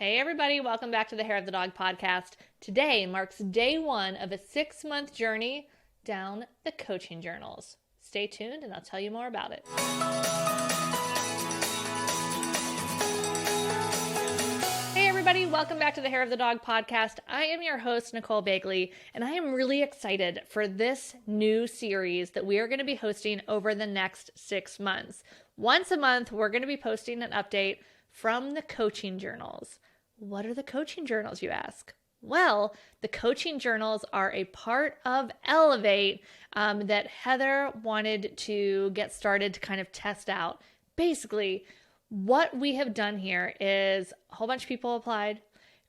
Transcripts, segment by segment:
Hey everybody, welcome back to the Hair of the Dog podcast. Today marks day one of a 6-month journey down the coaching journals. Stay tuned and I'll tell you more about it. Hey everybody, welcome back to the Hair of the Dog podcast. I am your host, Nicole Begley, and I am really excited for this new series that we are going to be hosting over the next 6 months. Once a month, we're going to be posting an update from the coaching journals. What are the coaching journals, you ask? Well, the coaching journals are a part of Elevate that Heather wanted to get started to kind of test out. Basically, what we have done here is a whole bunch of people applied.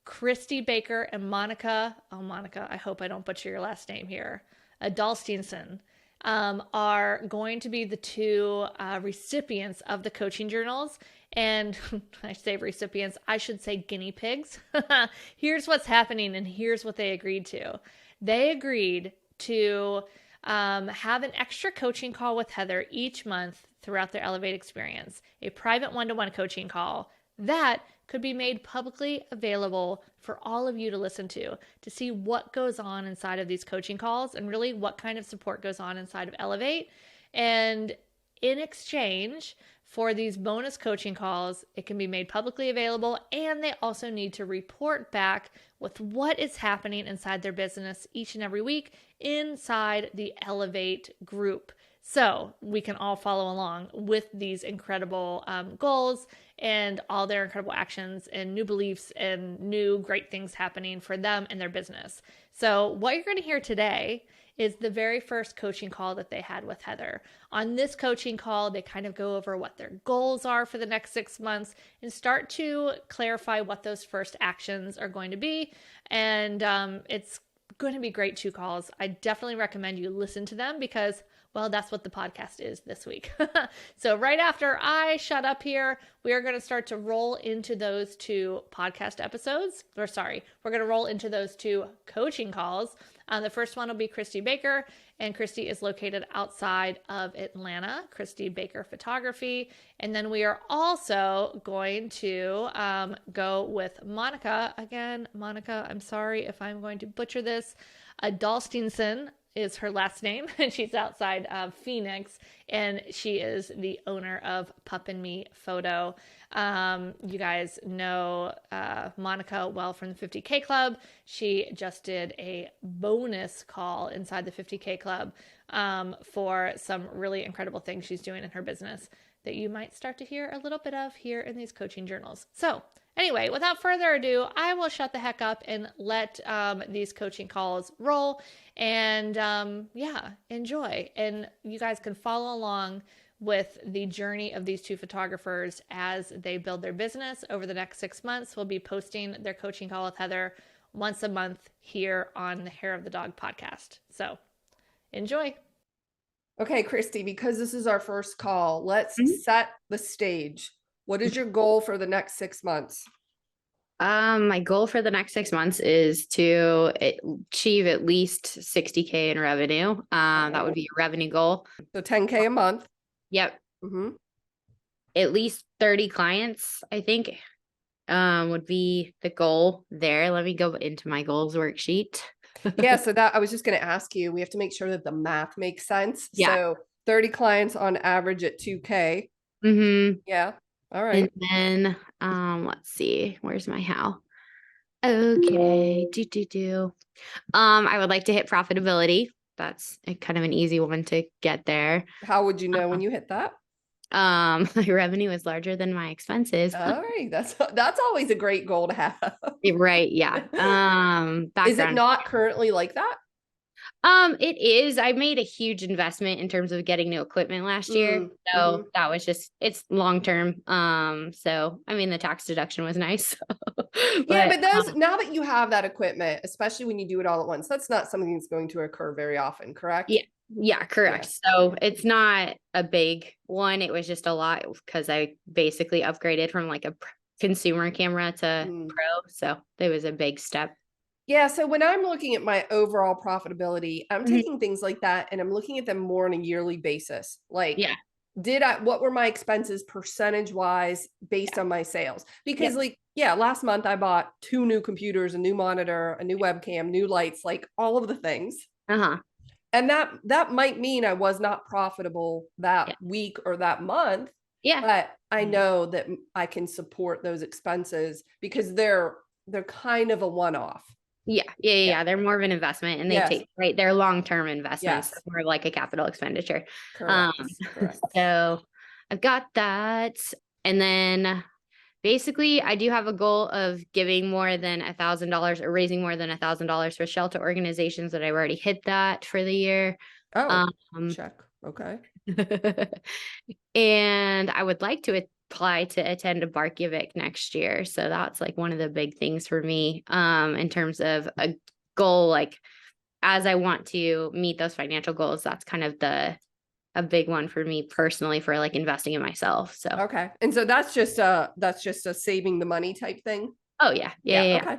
Christi Baker and Monica, I hope I don't butcher your last name here, Adalsteinsson, are going to be the two recipients of the coaching journals. And I say recipients, I should say guinea pigs. Here's what's happening and here's what they agreed to. They agreed to have an extra coaching call with Heather each month throughout their Elevate experience, a private one-to-one coaching call that could be made publicly available for all of you to listen to see what goes on inside of these coaching calls and really what kind of support goes on inside of Elevate. And in exchange for these bonus coaching calls, it can be made publicly available, and they also need to report back with what is happening inside their business each and every week inside the Elevate group. So we can all follow along with these incredible goals and all their incredible actions and new beliefs and new great things happening for them and their business. So what you're going to hear today is the very first coaching call that they had with Heather. On this coaching call, they kind of go over what their goals are for the next 6 months and start to clarify what those first actions are going to be. And it's going to be great 2 calls. I definitely recommend you listen to them because, well, that's what the podcast is this week. So right after I shut up here, we are going to start to roll into those 2 podcast episodes. We're going to roll into those 2 coaching calls. The first one will be Christi Baker, and Christi is located outside of Atlanta, Christi Baker Photography. And then we are also going to go with Monica. Again, Monica, I'm sorry if I'm going to butcher this. Adalsteinsson is her last name, and she's outside of Phoenix, and she is the owner of Pup and Me Photo. You guys know Monica well from the 50K Club. She just did a bonus call inside the 50K Club for some really incredible things she's doing in her business that you might start to hear a little bit of here in these coaching journals. So anyway, without further ado, I will shut the heck up and let these coaching calls roll and enjoy. And you guys can follow along with the journey of these 2 photographers as they build their business over the next 6 months. We'll be posting their coaching call with Heather once a month here on the Hair of the Dog podcast. So enjoy. Okay, Christi, because this is our first call, let's set the stage. What is your goal for the next 6 months? My goal for the next 6 months is to achieve at least 60K in revenue. That would be a revenue goal. So 10K a month. Yep. Mm-hmm. At least 30 clients, I think, would be the goal there. Let me go into my goals worksheet. Yeah, so that I was just going to ask you, we have to make sure that the math makes sense. Yeah. So 30 clients on average at 2K. Mm-hmm. Yeah. All right. And then, let's see, where's my how? Okay. I would like to hit profitability. That's kind of an easy one to get there. How would you know when you hit that? My revenue is larger than my expenses. All right. That's always a great goal to have. Right. Yeah. Is it not currently like that? It is. I made a huge investment in terms of getting new equipment last year. So that was it's long term. So I mean the tax deduction was nice. But those now that you have that equipment, especially when you do it all at once, that's not something that's going to occur very often, correct? Yeah, correct. Yeah. So it's not a big one. It was just a lot because I basically upgraded from like a consumer camera to pro. So it was a big step. Yeah. So when I'm looking at my overall profitability, I'm taking things like that and I'm looking at them more on a yearly basis. Like, what were my expenses percentage wise based on my sales? Because like Yeah, last month I bought 2 new computers, a new monitor, a new webcam, new lights, like all of the things. Uh-huh. And that might mean I was not profitable that Yeah. week or that month, Yeah. but I know that I can support those expenses because they're kind of a one-off. Yeah. They're more of an investment, and they Yes. take, right, they're long-term investments. Yes. More of like a capital expenditure. Correct. Correct. So I've got that. And then basically I do have a goal of giving more than $1,000 or raising more than $1,000 for shelter organizations, that I've already hit that for the year. Oh, check. Okay. And I would like to apply to attend a Barkivik next year. So that's like one of the big things for me, in terms of a goal, like as I want to meet those financial goals, that's kind of a big one for me personally, for like investing in myself. So, Okay. And so that's just a saving the money type thing. oh yeah. Yeah. Okay.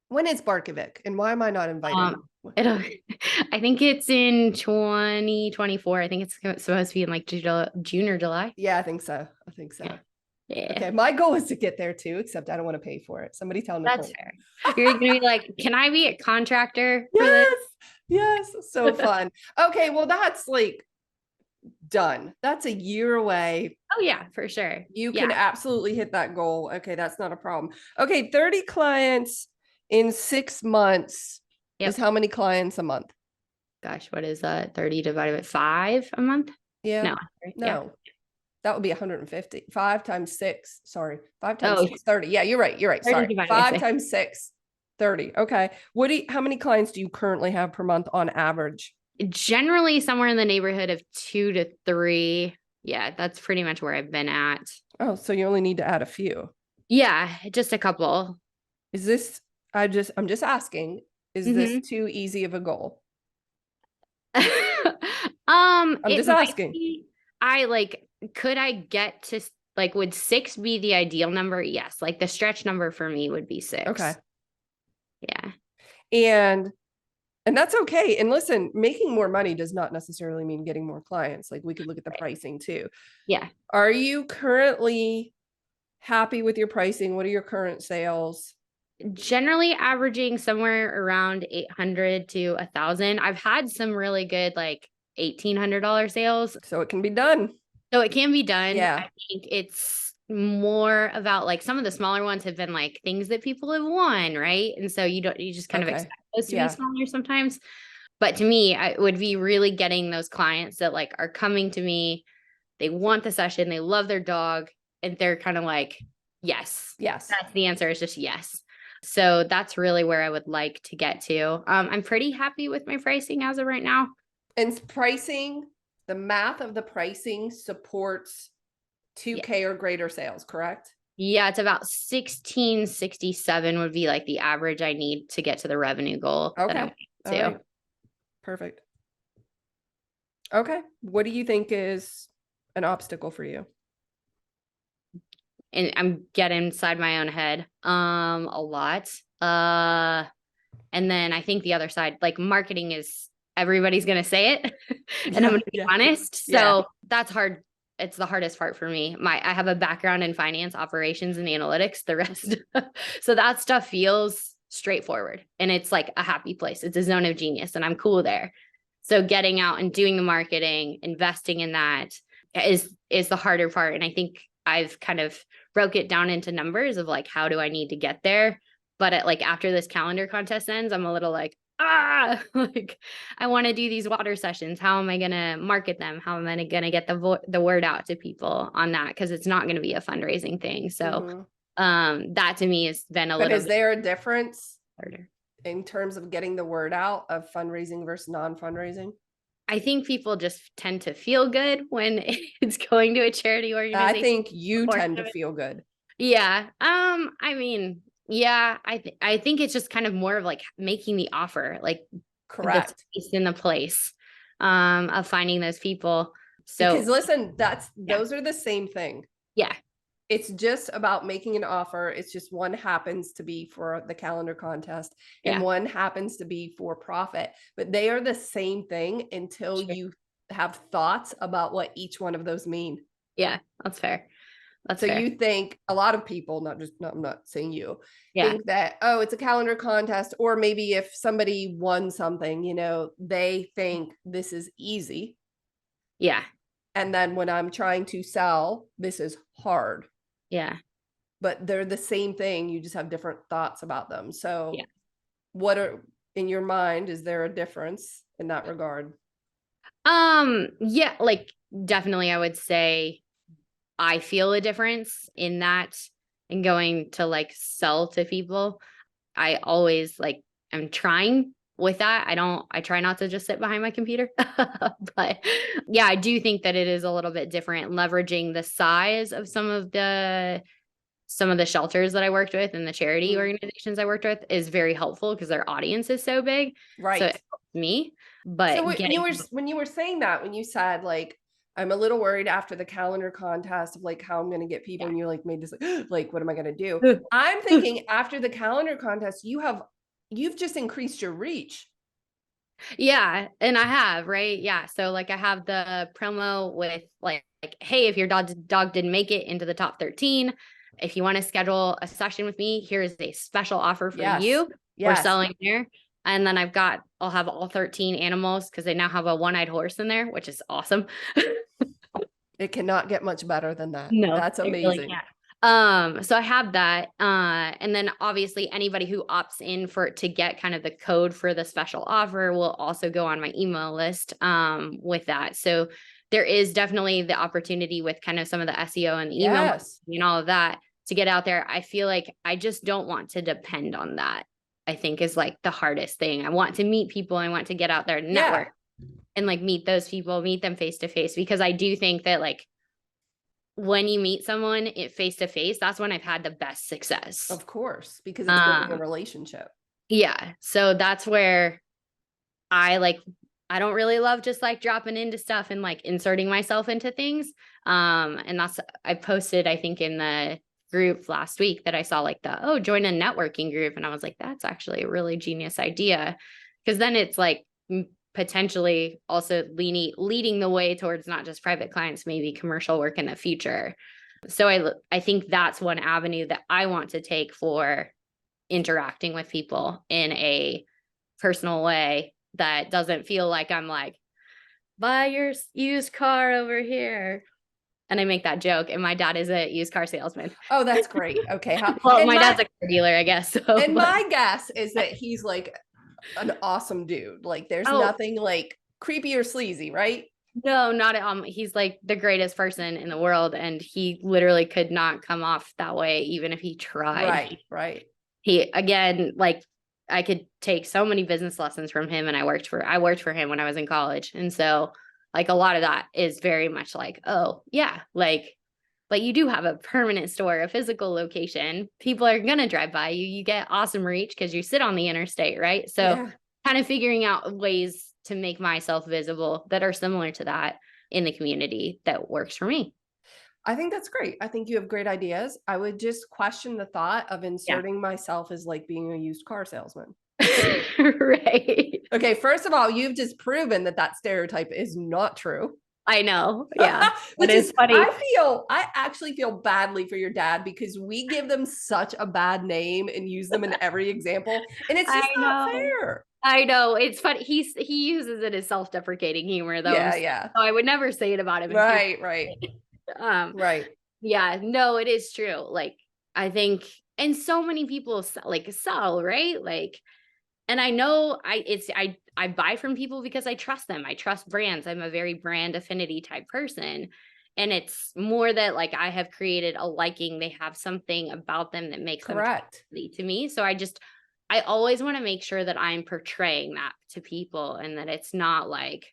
When is Barkivik and why am I not invited? I think it's in 2024. I think it's supposed to be in like June or July. Yeah, I think so. Yeah. Okay. My goal is to get there too, except I don't want to pay for it. Somebody tell Nicole. That's fair. You're gonna be like, can I be a contractor for Yes. this? Yes. So fun. Okay. Well, that's like done. That's a year away. Oh yeah, for sure. You can absolutely hit that goal. Okay. That's not a problem. Okay. 30 clients in 6 months is how many clients a month? Gosh, what is that? 30 divided by 5 a month? Yeah. No. No. That would be 150. 5 times 6. Sorry. 5 times 6, 30. Yeah, you're right. Sorry. 5 times 6, 30. Okay. How many clients do you currently have per month on average? Generally somewhere in the neighborhood of 2 to 3. Yeah, that's pretty much where I've been at. Oh, so you only need to add a few. Yeah, just a couple. Is this, I'm just asking, is this too easy of a goal? I'm just asking. Could I get to, like, would 6 be the ideal number? Yes. Like the stretch number for me would be 6. Okay. Yeah. And that's okay. And listen, making more money does not necessarily mean getting more clients. Like we could look at the pricing too. Yeah. Are you currently happy with your pricing? What are your current sales? Generally averaging somewhere around 800 to 1,000. I've had some really good like $1,800 sales. So it can be done. Yeah. I think it's more about like some of the smaller ones have been like things that people have won, right? And so you just kind of expect those to be smaller sometimes. But to me, I would be really getting those clients that like are coming to me, they want the session, they love their dog, and they're kind of like, yes. That's the answer, is just yes. So that's really where I would like to get to. I'm pretty happy with my pricing as of right now. And pricing, the math of the pricing supports 2K or greater sales, correct? Yeah, it's about 1667 would be like the average I need to get to the revenue goal. Okay. All right. Perfect. Okay. What do you think is an obstacle for you? And I'm getting inside my own head a lot. And then I think the other side, like marketing, is everybody's going to say it. And I'm going to be honest. So that's hard. It's the hardest part for me. I have a background in finance, operations, and analytics, the rest. So that stuff feels straightforward, and it's like a happy place. It's a zone of genius, and I'm cool there. So getting out and doing the marketing, investing in that is the harder part. And I think I've kind of broke it down into numbers of like, how do I need to get there? But after this calendar contest ends, I'm a little like, like I want to do these water sessions. How am I going to market them? How am I going to get the word out to people on that? Because it's not going to be a fundraising thing. So that to me has been a little. But is there a difference harder in terms of getting the word out of fundraising versus non-fundraising? I think people just tend to feel good when it's going to a charity organization. I think you tend to feel good. Yeah. I mean, yeah, I think it's just kind of more of like making the offer, like correct, the space in the place of finding those people. So because listen, those are the same thing. Yeah. It's just about making an offer. It's just one happens to be for the calendar contest and one happens to be for profit, but they are the same thing until you have thoughts about what each one of those mean. Yeah, that's fair. That's so fair. You think a lot of people, I'm not saying you, Yeah. think that, oh, it's a calendar contest, or maybe if somebody won something, you know, they think this is easy. Yeah. And then when I'm trying to sell, this is hard. Yeah. But they're the same thing. You just have different thoughts about them. So Yeah. what are, in your mind, is there a difference in that regard? Yeah, like definitely I would say I feel a difference in that, and going to like sell to people. I always like, I'm trying with that. I try not to just sit behind my computer, but yeah, I do think that it is a little bit different, leveraging the size of some of the shelters that I worked with and the charity organizations I worked with is very helpful because their audience is so big. Right. So it helps me. But so when you were saying that, when you said like, I'm a little worried after the calendar contest of like how I'm going to get people, and you like made this like, what am I going to do? I'm thinking after the calendar contest, you've just increased your reach. Yeah, and I have, right? Yeah. So like I have the promo with like hey, if your dog didn't make it into the top 13, if you want to schedule a session with me, here is a special offer for you. We're selling there. And then I'll have all 13 animals because they now have a one-eyed horse in there, which is awesome. It cannot get much better than that. No, that's amazing. Really can't. So I have that. And then obviously anybody who opts in to get kind of the code for the special offer will also go on my email list, with that. So there is definitely the opportunity with kind of some of the SEO and email and all of that to get out there. I feel like I just don't want to depend on that. I think is like the hardest thing. I want to meet people. I want to get out there and network and like meet those people, meet them face to face, because I do think that like, when you meet someone face to face, that's when I've had the best success. Of course, because it's building a relationship. Yeah. So that's where I don't really love just like dropping into stuff and like inserting myself into things. And I posted, I think in the group last week that I saw like join a networking group. And I was like, that's actually a really genius idea. Because then it's like potentially also leading the way towards not just private clients, maybe commercial work in the future. So I think that's one avenue that I want to take for interacting with people in a personal way that doesn't feel like I'm like, buy your used car over here. And I make that joke, and my dad is a used car salesman. Oh, that's great. Okay. Well, my dad's a car dealer, I guess. So, my guess is that he's like an awesome dude. Like there's nothing like creepy or sleazy, right? No, not at all. He's like the greatest person in the world, and he literally could not come off that way even if he tried. Right. He, again, like I could take so many business lessons from him, and I worked for him when I was in college. And so like a lot of that is very much like, oh yeah, like, but you do have a permanent store, a physical location. People are going to drive by you. You get awesome reach because you sit on the interstate, right? So kind of figuring out ways to make myself visible that are similar to that in the community that works for me. I think that's great. I think you have great ideas. I would just question the thought of inserting myself as like being a used car salesman. Right. Okay. First of all, you've just proven that stereotype is not true. I know. Yeah. Which is funny. I actually feel badly for your dad because we give them such a bad name and use them in every example. And it's just not fair. I know. It's funny. He uses it as self-deprecating humor though. Yeah. So I would never say it about him. Right. Right. Yeah, no, it is true. Like, I think, and so many people sell, right? Like, and I know I buy from people because I trust them. I trust brands. I'm a very brand affinity type person. And it's more that like I have created a liking. They have something about them that makes them trustworthy to me. So I always want to make sure that I'm portraying that to people and that it's not like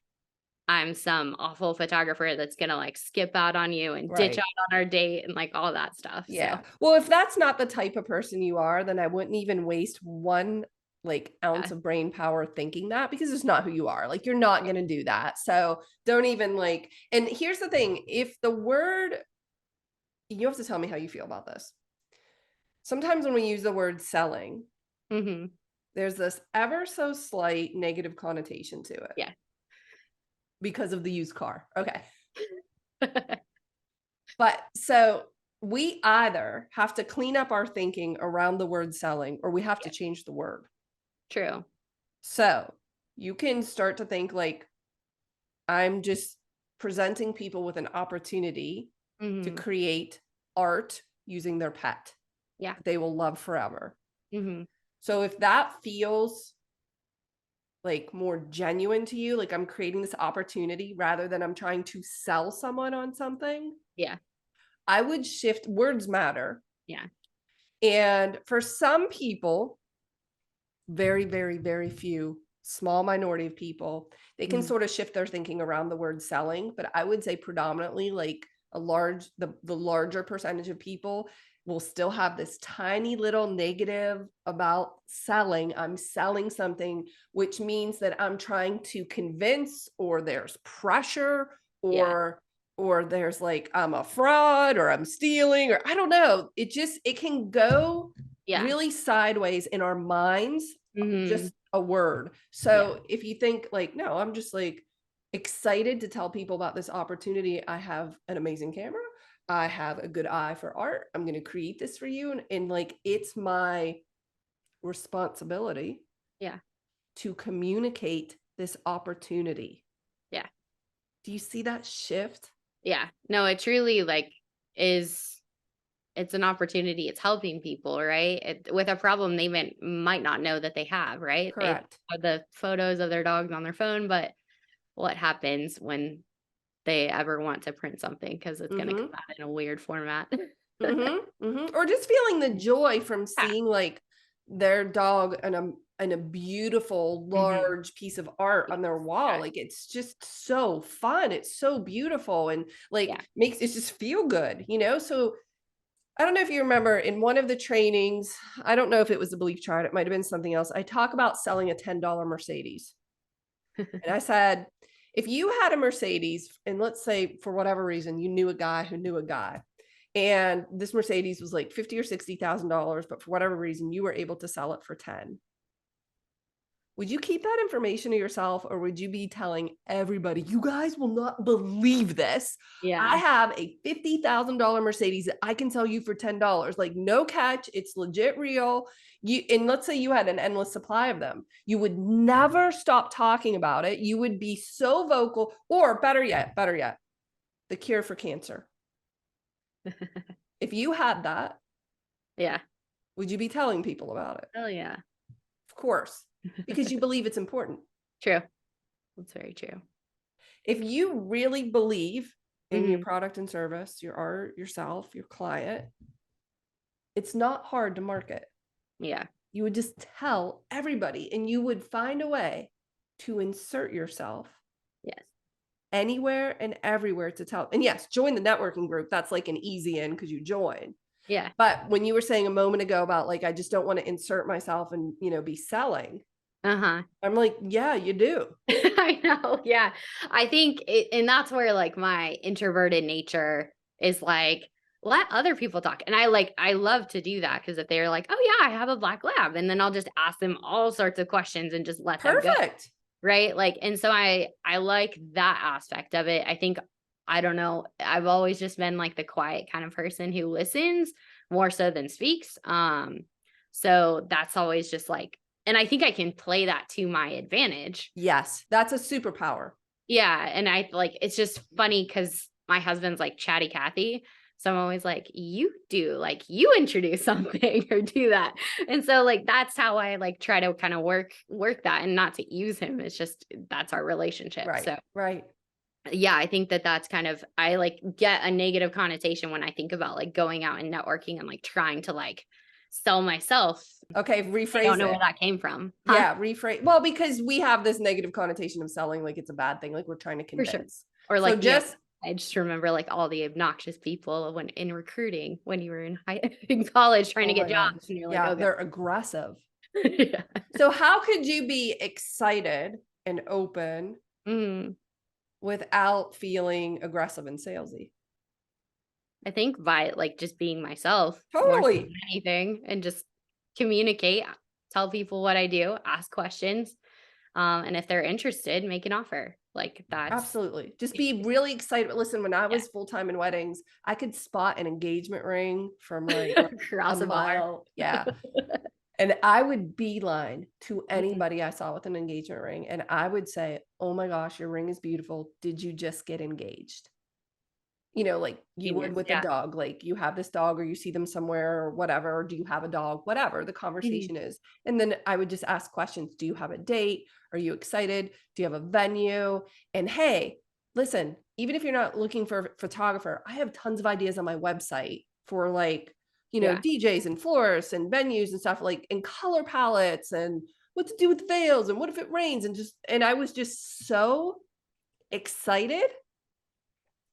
I'm some awful photographer that's going to like skip out on you and ditch out on our date and like all that stuff. Yeah. So. Well, if that's not the type of person you are, then I wouldn't even waste one like ounce of brain power thinking that, because it's not who you are. Like you're not going to do that. So don't even like, and here's the thing. If the word, you have to tell me how you feel about this. Sometimes when we use the word selling, there's this ever so slight negative connotation to it. Yeah. Because of the used car. Okay. But so we either have to clean up our thinking around the word selling, or we have to change the word. True. So you can start to think like, I'm just presenting people with an opportunity to create art using their pet. Yeah. They will love forever. Mm-hmm. So if that feels like more genuine to you, like I'm creating this opportunity rather than I'm trying to sell someone on something. Yeah. I would shift. Words matter. Yeah. And for some people, very, very, very few, small minority of people, they can sort of shift their thinking around the word selling. But I would say predominantly like the larger percentage of people will still have this tiny little negative about selling. I'm selling something, which means that I'm trying to convince, or there's pressure, or there's like, I'm a fraud, or I'm stealing, or I don't know. It can go really sideways in our minds, just a word. So if you think like, no, I'm just like excited to tell people about this opportunity. I have an amazing camera. I have a good eye for art. I'm going to create this for you. And like, it's my responsibility to communicate this opportunity. Yeah. Do you see that shift? Yeah. No, it truly like it's an opportunity. It's helping people, right? With a problem they might not know that they have, right? Correct. They have the photos of their dogs on their phone, but what happens when they ever want to print something, because it's going to come out in a weird format. Or just feeling the joy from seeing like their dog and a beautiful large piece of art on their wall. Like, it's just so fun. It's so beautiful, and like makes it just feel good, So I don't know if you remember in one of the trainings, I don't know if it was the belief chart, it might have been something else. I talk about selling a $10 Mercedes. And I said, if you had a Mercedes, and let's say for whatever reason, you knew a guy who knew a guy, and this Mercedes was like $50,000 or $60,000, but for whatever reason, you were able to sell it for 10. Would you keep that information to yourself, or would you be telling everybody, you guys will not believe this? Yeah. I have a $50,000 Mercedes that I can sell you for $10. Like, no catch. It's legit real. And let's say you had an endless supply of them. You would never stop talking about it. You would be so vocal, or better yet, the cure for cancer. If you had that, would you be telling people about it? Oh yeah. Of course. Because you believe it's important. True. That's very true. If you really believe in your product and service, your art, yourself, your client, it's not hard to market. Yeah. You would just tell everybody, and you would find a way to insert yourself. Yes. Anywhere and everywhere to tell. And yes, join the networking group. That's like an easy in because you join. Yeah. But when you were saying a moment ago about like, I just don't want to insert myself and, be selling. I'm like, yeah, you do. I know. Yeah. I think and that's where like my introverted nature is like, let other people talk. And I love to do that, because if they're like, oh yeah, I have a black lab, and then I'll just ask them all sorts of questions and just let them go. Right. Like, and so I like that aspect of it. I think, I don't know, I've always just been like the quiet kind of person who listens more so than speaks. So that's always just like, and I think I can play that to my advantage. Yes. That's a superpower. Yeah. And I like, it's just funny because my husband's like chatty Cathy. So I'm always like, you introduce something or do that. And so like, that's how I like try to kind of work that, and not to use him. It's just, that's our relationship. Right. So, right. Yeah. I think that's kind of, I like get a negative connotation when I think about like going out and networking and like trying to like sell myself. Okay. Rephrase it. I don't know where that came from. Yeah. Rephrase. Well, because we have this negative connotation of selling, like it's a bad thing. Like we're trying to convince. For sure. Or like, I just remember like all the obnoxious people when in recruiting, when you were in college trying to get jobs. And you're like, they're aggressive. Yeah. So how could you be excited and open without feeling aggressive and salesy? I think by like just being myself. Totally. More than anything, and just communicate, tell people what I do, ask questions. And if they're interested, make an offer. Like that's absolutely. Just be really excited. Listen, when I was full-time in weddings, I could spot an engagement ring from like across a mile. Yeah. And I would beeline to anybody I saw with an engagement ring. And I would say, oh my gosh, your ring is beautiful. Did you just get engaged? You know, like you would with a dog, like you have this dog or you see them somewhere or whatever, or do you have a dog, whatever the conversation is. And then I would just ask questions. Do you have a date? Are you excited? Do you have a venue? And hey, listen, even if you're not looking for a photographer, I have tons of ideas on my website for like, you know, DJs and florists and venues and stuff, like, and color palettes and what to do with veils and what if it rains, and I was just so excited.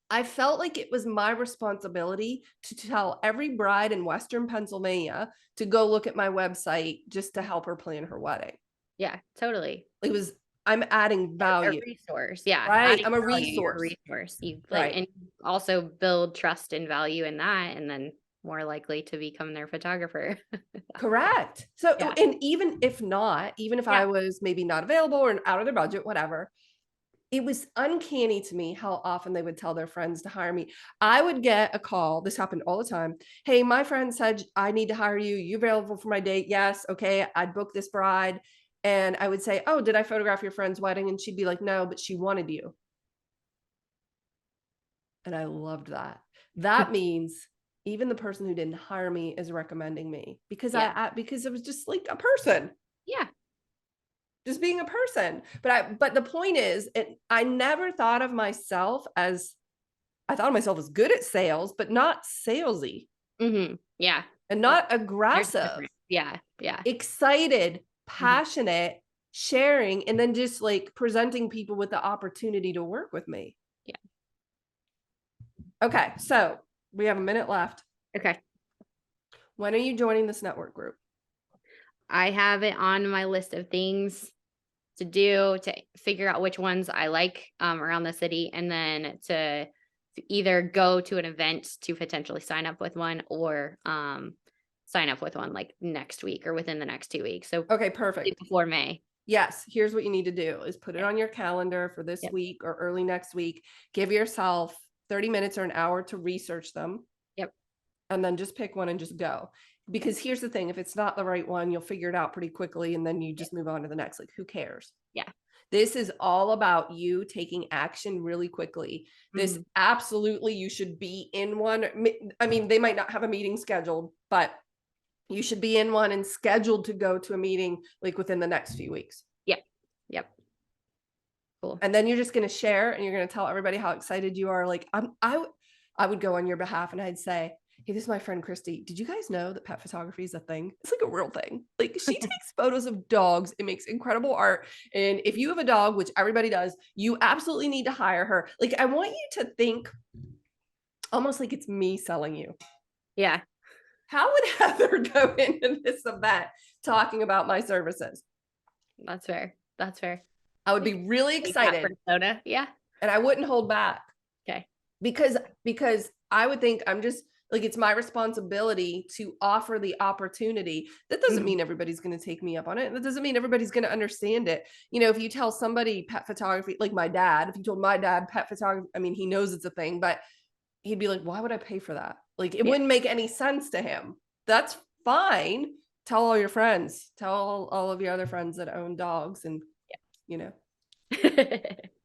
I felt like it was my responsibility to tell every bride in Western Pennsylvania to go look at my website just to help her plan her wedding. Yeah, totally. I'm adding value. A resource. Yeah. Right. I'm a resource. You like, and also build trust and value in that, and then more likely to become their photographer. Correct. So, and even if I was maybe not available or out of their budget, whatever, it was uncanny to me how often they would tell their friends to hire me. I would get a call. This happened all the time. Hey, my friend said, I need to hire you. You available for my date? Yes. Okay. I'd book this bride. And I would say, oh, did I photograph your friend's wedding? And she'd be like, no, but she wanted you. And I loved that. That means even the person who didn't hire me is recommending me because because it was just like a person. Yeah. Just being a person. But the point is, I never thought of myself as, I thought of myself as good at sales, but not salesy. Yeah. And not aggressive. Yeah. Excited, passionate, sharing, and then just like presenting people with the opportunity to work with me. Yeah. Okay. So we have a minute left. Okay. When are you joining this network group? I have it on my list of things to do, to figure out which ones I like around the city, and then to either go to an event to potentially sign up with one, or sign up with one like next week or within the next 2 weeks. So okay, perfect. Before May. Yes. Here's what you need to do is put it on your calendar for this week or early next week. Give yourself 30 minutes or an hour to research them. Yep. And then just pick one and just go. Because here's the thing, if it's not the right one, you'll figure it out pretty quickly and then you just move on to the next. Like, who cares? Yeah. This is all about you taking action really quickly. This absolutely, you should be in one. I mean, they might not have a meeting scheduled, but you should be in one and scheduled to go to a meeting like within the next few weeks. Yep. Cool. And then you're just going to share and you're going to tell everybody how excited you are. Like I would go on your behalf and I'd say, hey, this is my friend Christi. Did you guys know that pet photography is a thing? It's like a real thing. Like she takes photos of dogs and makes incredible art. And if you have a dog, which everybody does, you absolutely need to hire her. Like I want you to think almost like it's me selling you. Yeah. How would Heather go into this event talking about my services? That's fair. I would be really excited. Persona. Yeah. And I wouldn't hold back. Okay. Because I would think I'm just like, it's my responsibility to offer the opportunity. That doesn't mean everybody's going to take me up on it. That doesn't mean everybody's going to understand it. You know, if you tell somebody pet photography, like my dad, if you told my dad pet photography, I mean, he knows it's a thing, but he'd be like, why would I pay for that? Like, it wouldn't make any sense to him. That's fine. Tell all your friends, tell all of your other friends that own dogs and, you know.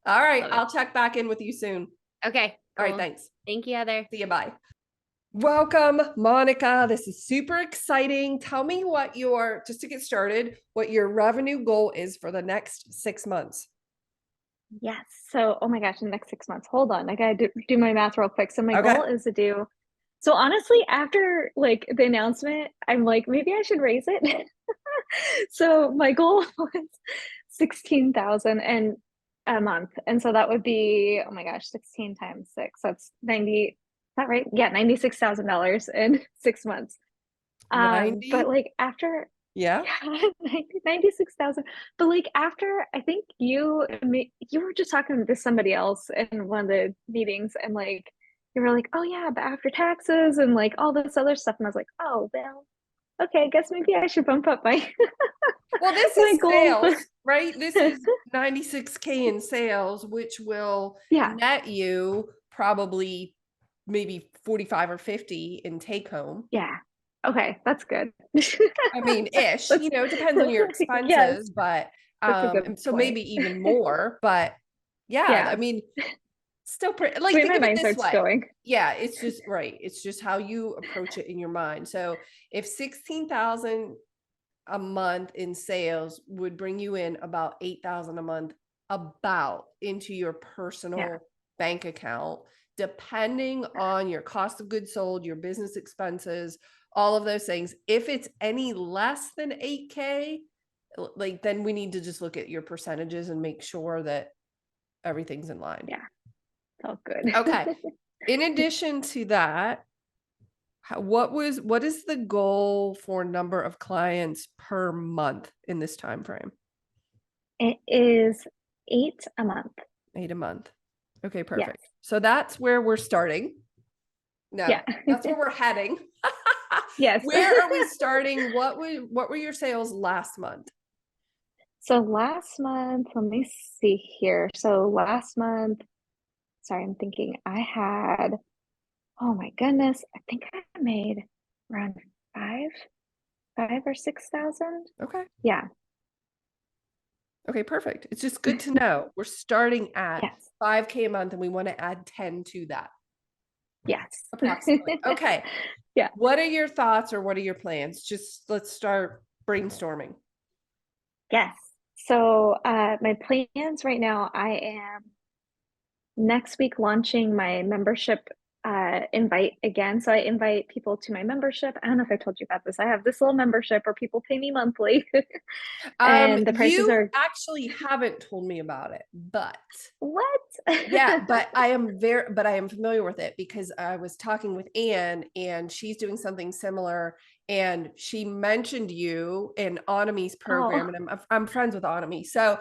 All right. I'll check back in with you soon. Okay. Cool. All right. Thanks. Thank you, Heather. See you. Bye. Welcome, Monica. This is super exciting. Tell me just to get started, what your revenue goal is for the next 6 months. Yes. So, oh my gosh, in the next 6 months. Hold on. I gotta do my math real quick. So my goal is to do, so honestly, after like the announcement, I'm like, maybe I should raise it. So my goal was 16,000 and a month. And so that would be, oh my gosh, 16 times 6. That's 90. Is that right? Yeah, $96,000 in 6 months. But like after, 96,000. But like after, I think you were just talking to somebody else in one of the meetings, and like you were like, oh yeah, but after taxes and like all this other stuff, and I was like, oh well, okay, I guess maybe I should bump up my Well, this is sales, right? This is 96K in sales, which will net you probably maybe 45 or 50 in take home. Yeah. Okay. That's good. I mean, ish, it depends on your expenses, but so maybe even more, but I mean, still pretty, like, think of it this way. Going. Yeah, it's just right. It's just how you approach it in your mind. So if 16,000 a month in sales would bring you in about 8,000 a month into your personal bank account, depending on your cost of goods sold, your business expenses, all of those things. If it's any less than 8K, like, then we need to just look at your percentages and make sure that everything's in line. Yeah. Oh, good. Okay. In addition to that, what is the goal for number of clients per month in this time frame? It is 8 a month. 8 a month. Okay, perfect. Yes. So that's where we're starting. No, that's where we're heading. Yes. Where are we starting? What were your sales last month? So last month, let me see here. So last month, sorry, I'm thinking I had, oh my goodness, I think I made around 5 or 6,000. Okay. Yeah. Okay, perfect. It's just good to know. We're starting at 5K a month and we want to add 10 to that. Yes. Approximately. Okay. Yeah. What are your thoughts or what are your plans? Just let's start brainstorming. Yes. So my plans right now, I am next week launching my membership invite again. So I invite people to my membership. I don't know if I told you about this. I have this little membership where people pay me monthly. And the prices you actually haven't told me about it, but what? Yeah, but I am familiar with it because I was talking with Anne and she's doing something similar and she mentioned you in Anami's program and I'm friends with Anami. So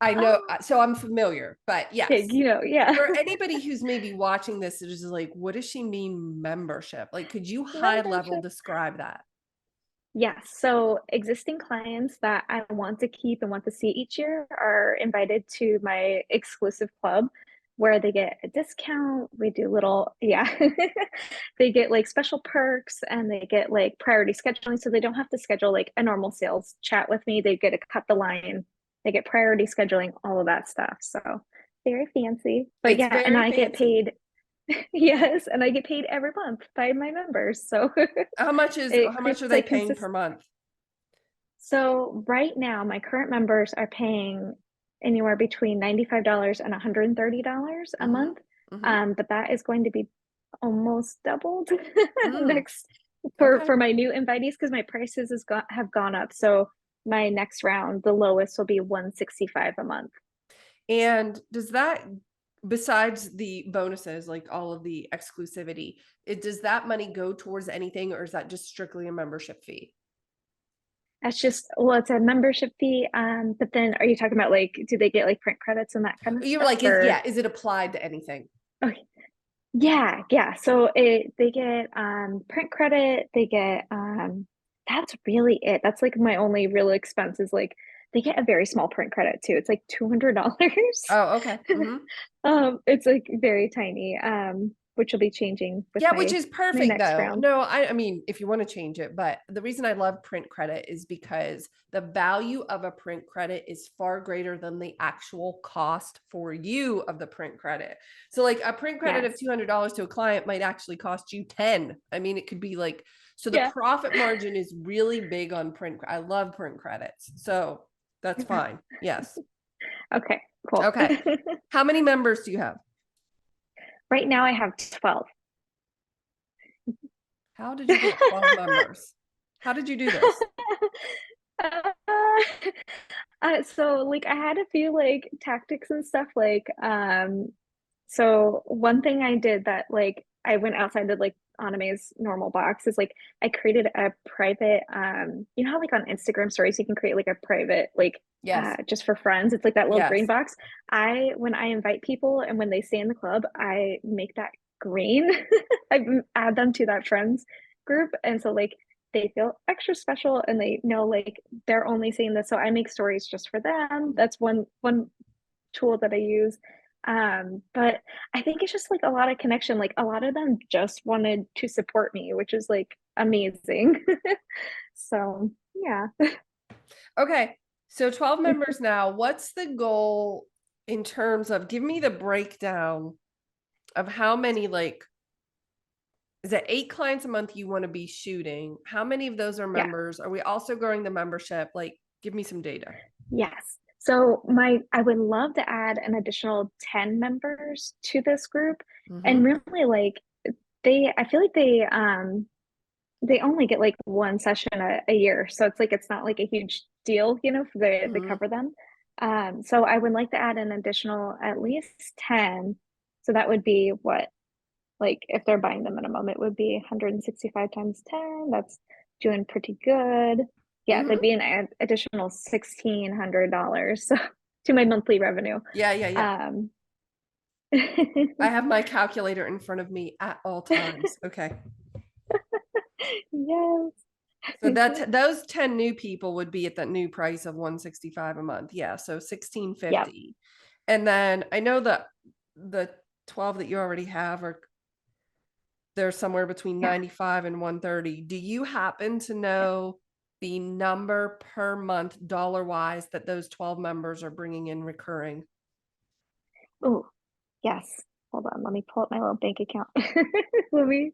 I know, so I'm familiar, but yes, for anybody who's maybe watching this, is like, what does she mean membership? Like, could you high level describe that? Yes. So existing clients that I want to keep and want to see each year are invited to my exclusive club where they get a discount. We do they get like special perks and they get like priority scheduling. So they don't have to schedule like a normal sales chat with me. They get to cut the line. They get priority scheduling, all of that stuff. So very fancy, but and I get paid. Yes, and I get paid every month by my members. So how much are they paying per month? So right now, my current members are paying anywhere between $95 and $130 a month. But that is going to be almost doubled next for my new invitees because my prices have gone up. So my next round, the lowest will be $165 a month. And does that, besides the bonuses, like all of the exclusivity, does that money go towards anything or is that just strictly a membership fee? That's just, it's a membership fee. But then are you talking about like, do they get like print credits and that kind of You're stuff? Like, is it applied to anything? Okay. Yeah. So they get print credit, they get that's really it. That's like my only real expense is like they get a very small print credit too. It's like $200. Oh, okay. It's like very tiny. Which will be changing with which is perfect though. Round. No, I mean, if you want to change it, but the reason I love print credit is because the value of a print credit is far greater than the actual cost for you of the print credit. So like a print credit of $200 to a client might actually cost you 10. I mean, it could be like, so the profit margin is really big on print. I love print credits. So that's fine. Yes. Okay, cool. Okay. How many members do you have? Right now I have 12. How did you get 12 members? How did you do this? So like I had a few like tactics and stuff like so one thing I did that like I went outside of like Anami's normal box is like I created a private you know how like on Instagram stories you can create like a private like just for friends. It's like that little green box. When I invite people and when they stay in the club, I make that green. I add them to that friends group. And so like they feel extra special and they know like they're only seeing this. So I make stories just for them. That's one tool that I use. But I think it's just like a lot of connection. Like a lot of them just wanted to support me, which is like amazing. So yeah. Okay. So 12 members now. What's the goal in terms of, give me the breakdown of how many, like, is it 8 clients a month you want to be shooting? How many of those are members? Are we also growing the membership? Like, give me some data. Yes. So I would love to add an additional 10 members to this group. And really like I feel like they only get like one session a year. So it's like, it's not like a huge deal, you know, for they cover them. So I would like to add an additional at least 10. So that would be what, like if they're buying the minimum, it would be 165 times 10. That's doing pretty good. Yeah, that'd be an additional $1,600 to my monthly revenue. Yeah. I have my calculator in front of me at all times. Okay. Yes. So that those 10 new people would be at that new price of 165 a month. Yeah, so 1650. Yep. And then I know that the 12 that you already have are they're somewhere between 95 and 130. Do you happen to know the number per month dollar wise that those 12 members are bringing in recurring? Oh, yes. Hold on. Let me pull up my little bank account. Let me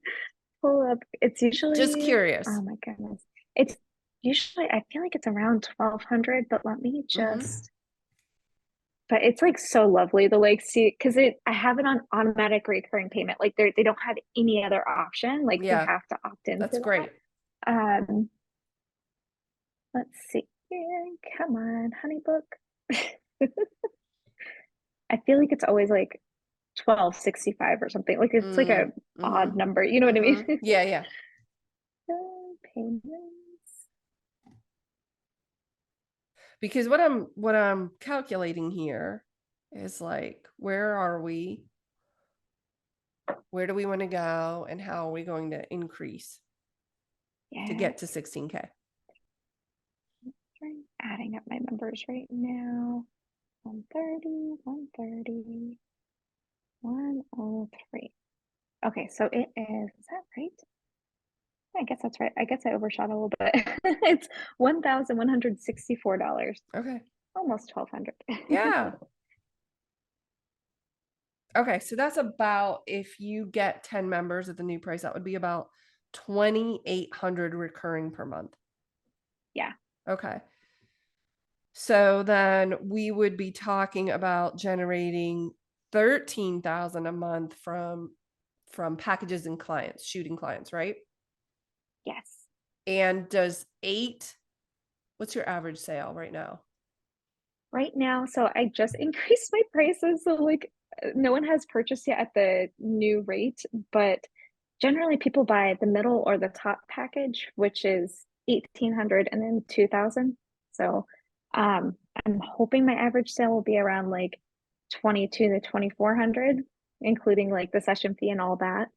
pull up. It's usually just curious. Oh my goodness. It's usually, I feel like it's around 1,200, but let me just but it's like so lovely to like see because I have it on automatic recurring payment. Like they don't have any other option. Like they have to opt into That's great. Let's see. Come on, Honeybook. I feel like it's always like 1265 or something. Like it's like a odd number. You know what I mean? Yeah. Payments. Because what I'm calculating here is like, where are we? Where do we want to go? And how are we going to increase to get to 16K? I'm adding up my numbers right now. 130, 130, 103. Okay, so it is that right? I guess that's right. I guess I overshot a little bit. It's $1,164. Okay. Almost 1,200. Yeah. Okay, so that's about, if you get 10 members at the new price, that would be about 2,800 recurring per month. Yeah. Okay. So then we would be talking about generating 13,000 a month from packages and clients, shooting clients, right? Yes. And what's your average sale right now? Right now, so I just increased my prices. So like no one has purchased yet at the new rate, but generally people buy the middle or the top package, which is 1,800 and then 2,000. So I'm hoping my average sale will be around like 22 to 2,400, including like the session fee and all that.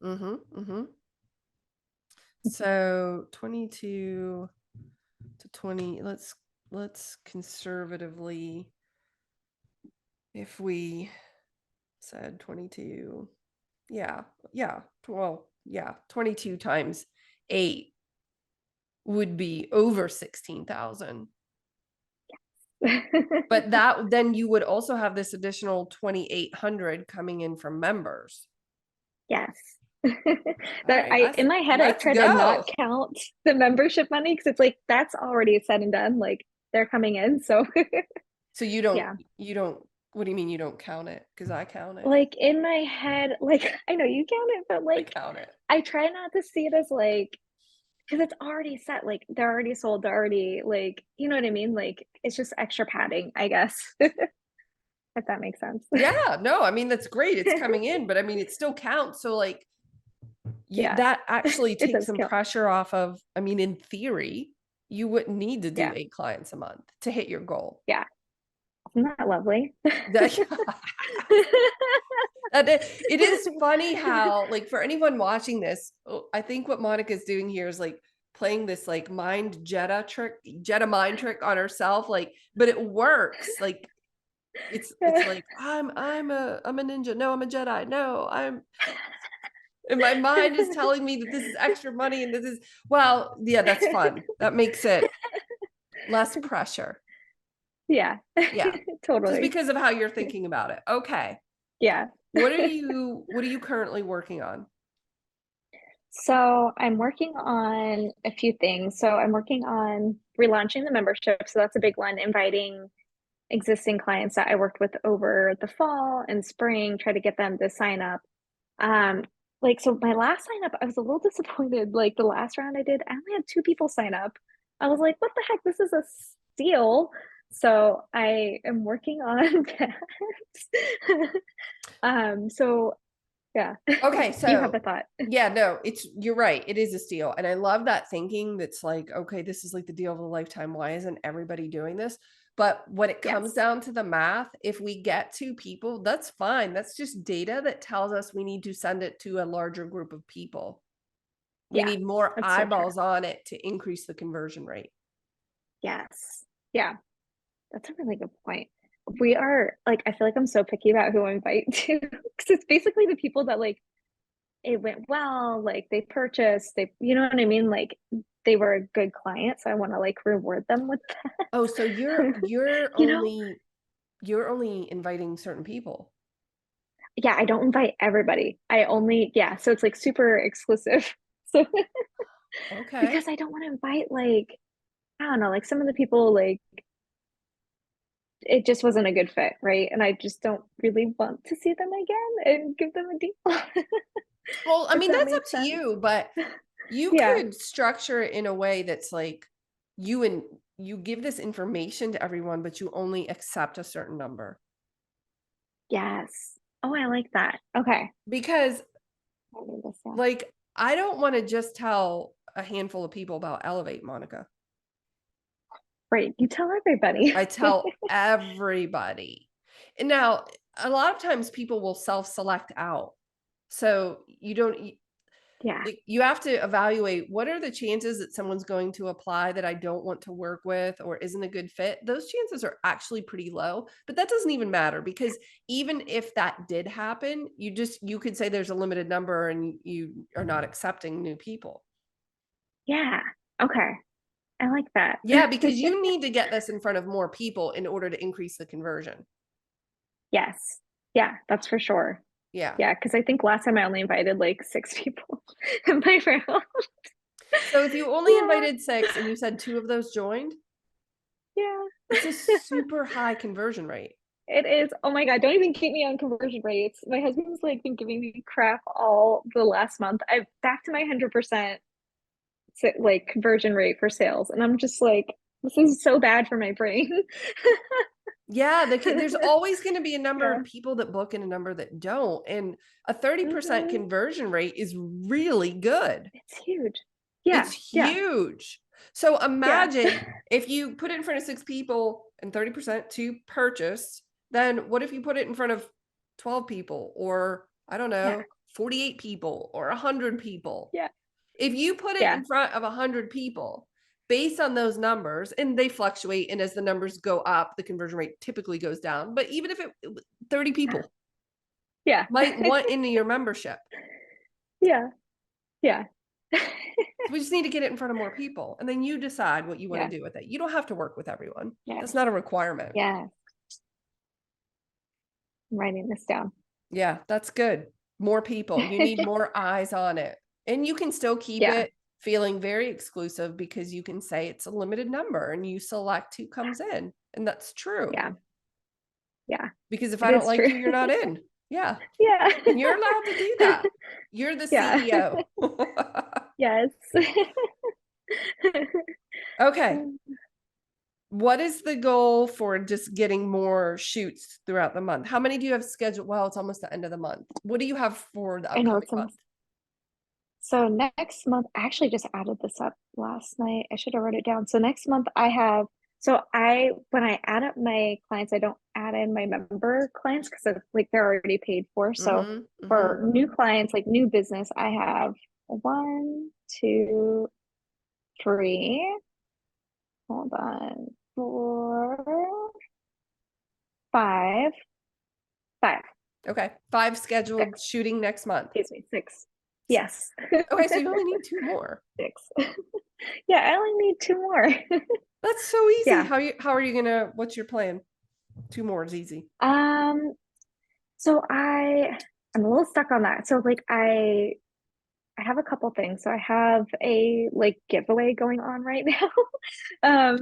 So 22 to 20, let's conservatively, if we said 22, 22 times 8 would be over 16,000. But then you would also have this additional 2,800 coming in from members. Yes. In my head, I try to not count the membership money because it's like that's already said and done. Like they're coming in, so. So you don't. What do you mean you don't count it? Because I count it. Like in my head, like I know you count it, but like I count it. I try not to see it as like because it's already set. Like they're already sold. They're already like you know what I mean. Like it's just extra padding, I guess. If that makes sense. Yeah. No. I mean that's great. It's coming in, but I mean it still counts. So like. That actually takes some pressure off of, I mean, in theory, you wouldn't need to do 8 clients a month to hit your goal. Yeah. Isn't that lovely? It is funny how, like, for anyone watching this, I think what Monica's doing here is like playing this like Jedi mind trick on herself, like, but it works. Like it's like I'm a ninja. No, I'm a Jedi. No, and my mind is telling me that this is extra money and this is, well, yeah, that's fun. That makes it less pressure. Yeah. Yeah. Totally. Just because of how you're thinking about it. Okay. Yeah. What are you currently working on? So I'm working on a few things. So I'm working on relaunching the membership. So that's a big one, inviting existing clients that I worked with over the fall and spring, try to get them to sign up. So my last sign up, I was a little disappointed. Like the last round I did, I only had 2 people sign up. I was like, what the heck? This is a steal. So I am working on that. So yeah. Okay, so you have a thought. Yeah, no, you're right. It is a steal. And I love that thinking that's like, okay, this is like the deal of a lifetime. Why isn't everybody doing this? But when it comes down to the math, if we get 2 people, that's fine. That's just data that tells us we need to send it to a larger group of people. We need more eyeballs on it to increase the conversion rate. Yes. Yeah. That's a really good point. We are like, I feel like I'm so picky about who I invite to, because it's basically the people that like it went well, like they purchased, you know what I mean? Like they were a good client, so I want to like reward them with that. Oh, so you're you're only inviting certain people. Yeah, I don't invite everybody. So it's like super exclusive. So Okay. because I don't want to invite like, I don't know, like some of the people like it just wasn't a good fit, right? And I just don't really want to see them again and give them a deal. Well, I mean, that's up to you, but you could structure it in a way that's like you give this information to everyone, but you only accept a certain number. Yes. Oh, I like that. Okay. Because like, I don't want to just tell a handful of people about Elevate, Monica. Right. You tell everybody. I tell everybody. And now a lot of times people will self-select out. So you have to evaluate what are the chances that someone's going to apply that I don't want to work with or isn't a good fit. Those chances are actually pretty low, but that doesn't even matter, because even if that did happen, you could say there's a limited number and you are not accepting new people. Yeah. Okay. I like that. Yeah, because you need to get this in front of more people in order to increase the conversion. Yes. Yeah, that's for sure. Yeah. Yeah, because I think last time I only invited like 6 people in my round. So if you only invited 6 and you said 2 of those joined, it's a super high conversion rate. It is. Oh my God, don't even keep me on conversion rates. My husband's like been giving me crap all the last month. I'm back to my 100% like conversion rate for sales. And I'm just like, this is so bad for my brain. Yeah, there's always going to be a number of people that book and a number that don't. And a 30% conversion rate is really good. It's huge. Yeah. It's huge. So imagine if you put it in front of 6 people and 30% to purchase, then what if you put it in front of 12 people or, I don't know, 48 people or 100 people? Yeah. If you put it in front of 100 people, based on those numbers, and they fluctuate, and as the numbers go up, the conversion rate typically goes down. But even if 30 people might want into your membership. Yeah. We just need to get it in front of more people, and then you decide what you want to do with it. You don't have to work with everyone. That's not a requirement. Yeah. I'm writing this down. Yeah, that's good. More people. You need more eyes on it. And you can still keep it feeling very exclusive, because you can say it's a limited number and you select who comes in. And that's true. Yeah. Because if I don't like you, you're not in. Yeah. And you're allowed to do that. You're the CEO. Yes. Okay. What is the goal for just getting more shoots throughout the month? How many do you have scheduled? Well, it's almost the end of the month. What do you have for the upcoming month? So next month, I actually just added this up last night. I should have wrote it down. So next month when I add up my clients, I don't add in my member clients because like they're already paid for. So for new clients, like new business, I have 1, 2, 3, hold on, 4, 5. Okay. 5 scheduled shooting next month. Excuse me, 6. Yes. Okay, so you only need 2 more. 6. Yeah, I only need 2 more. That's so easy. Yeah. How are you gonna, what's your plan? 2 more is easy. So I'm a little stuck on that. So like I have a couple things. So I have a like giveaway going on right now.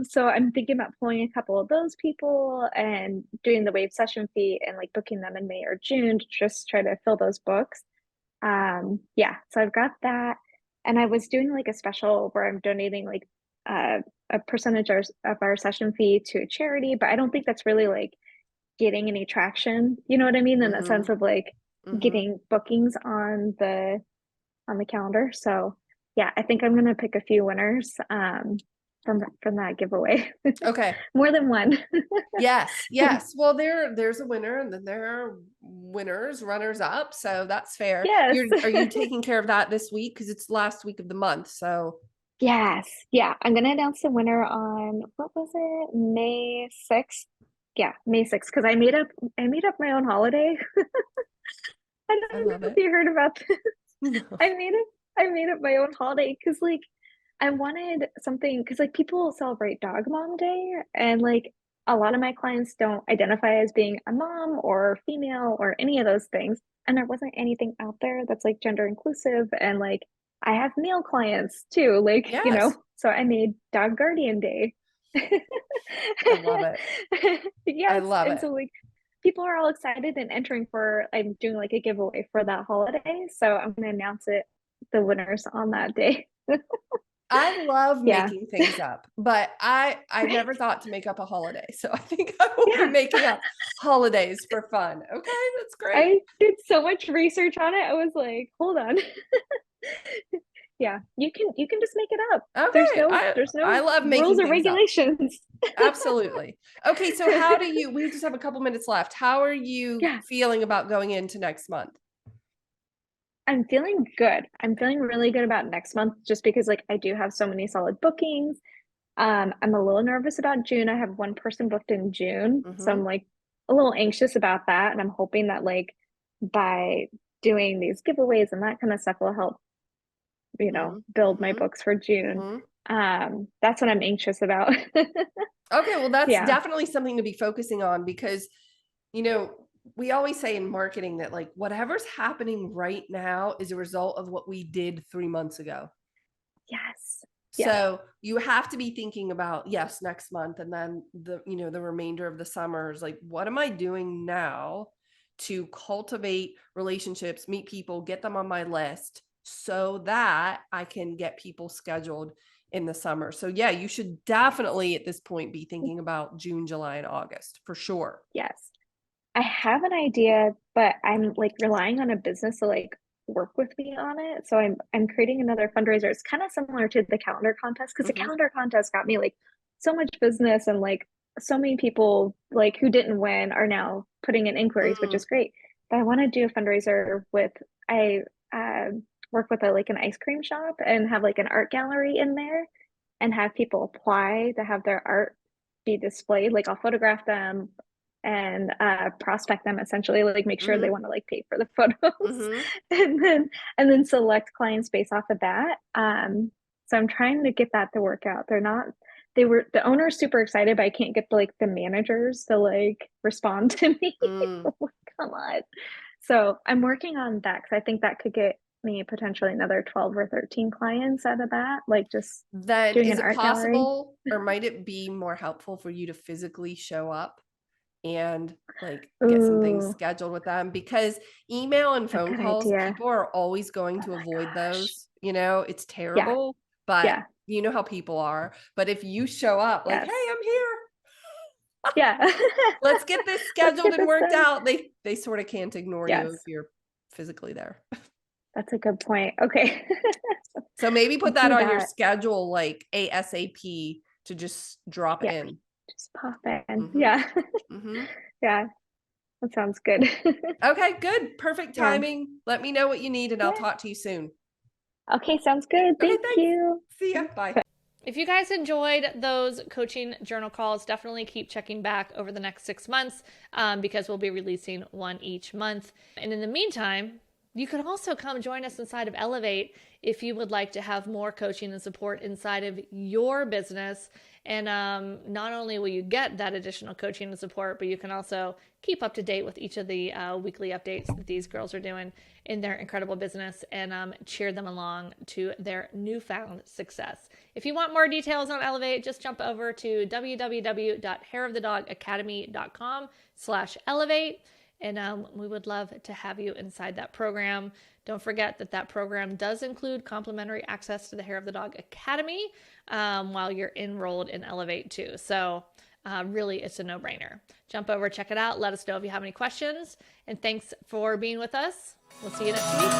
So I'm thinking about pulling a couple of those people and doing the wave session fee and like booking them in May or June to just try to fill those books. Yeah, so I've got that. And I was doing like a special where I'm donating like a percentage of our session fee to a charity, but I don't think that's really like getting any traction. You know what I mean? In the sense of like getting bookings on the calendar. So yeah, I think I'm gonna pick a few winners from that giveaway. Okay. More than one. Yes. Well, there's a winner, and then there are winners, runners up. So that's fair. Yes. Are you taking care of that this week? Because it's last week of the month. So yes. Yeah. I'm gonna announce the winner on, what was it? May 6th. Yeah, May 6th. Because I made up my own holiday. I don't know if you heard about this. No. I made up my own holiday because like I wanted something, because like people celebrate Dog Mom Day, and like a lot of my clients don't identify as being a mom or female or any of those things, and there wasn't anything out there that's like gender inclusive, and like I have male clients too, like you know, so I made Dog Guardian Day. I love it. Yes, I love it. So like people are all excited and entering for, I'm doing like a giveaway for that holiday, so I'm going to announce the winners on that day. I love making things up, but I never thought to make up a holiday. So I think I will be making up holidays for fun. Okay, that's great. I did so much research on it. I was like, hold on. Yeah, you can just make it up. Okay. There's no I love making rules or regulations. Absolutely. Okay, so we just have a couple minutes left. How are you feeling about going into next month? I'm feeling good. I'm feeling really good about next month, just because like I do have so many solid bookings. I'm a little nervous about June. I have one person booked in June. So I'm like a little anxious about that. And I'm hoping that like by doing these giveaways and that kind of stuff will help, you know, build my books for June. That's what I'm anxious about. Okay, well, that's definitely something to be focusing on, because, you know, we always say in marketing that like whatever's happening right now is a result of what we did 3 months ago. Yes. So you have to be thinking about, next month, and then the remainder of the summers, like, what am I doing now to cultivate relationships, meet people, get them on my list so that I can get people scheduled in the summer. So yeah, you should definitely at this point be thinking about June, July, and August for sure. Yes. I have an idea, but I'm like relying on a business to like work with me on it. So I'm creating another fundraiser. It's kind of similar to the calendar contest, because the calendar contest got me like so much business, and like so many people like who didn't win are now putting in inquiries, which is great. But I want to do a fundraiser with, I work with like an ice cream shop and have like an art gallery in there, and have people apply to have their art be displayed. Like I'll photograph them and prospect them, essentially, like make sure they want to like pay for the photos, and then select clients based off of that. So I'm trying to get that to work out. The owner's super excited, but I can't get the managers to like respond to me. Come on. So I'm working on that, because I think that could get me potentially another 12 or 13 clients out of that. Like just then doing is an it art possible gallery. Or might it be more helpful for you to physically show up and like get some things scheduled with them? Because email and phone calls, people are always going to avoid those. You know, it's terrible, but you know how people are. But if you show up like, hey, I'm here. Let's get this scheduled and worked out. They sort of can't ignore you if you're physically there. That's a good point. Okay. So maybe put that on your schedule, like ASAP, to just drop in. Just pop in. Yeah. Yeah. That sounds good. Okay, good. Perfect timing. Let me know what you need, and I'll talk to you soon. Okay, sounds good. Thank you. See ya. Bye. If you guys enjoyed those coaching journal calls, definitely keep checking back over the next 6 months because we'll be releasing one each month. And in the meantime, you could also come join us inside of Elevate if you would like to have more coaching and support inside of your business. And not only will you get that additional coaching and support, but you can also keep up to date with each of the weekly updates that these girls are doing in their incredible business and cheer them along to their newfound success. If you want more details on Elevate, just jump over to www.hairofthedogacademy.com/elevate. And we would love to have you inside that program. Don't forget that program does include complimentary access to the Hair of the Dog Academy while you're enrolled in Elevate too. So really, it's a no-brainer. Jump over, check it out. Let us know if you have any questions. And thanks for being with us. We'll see you next week.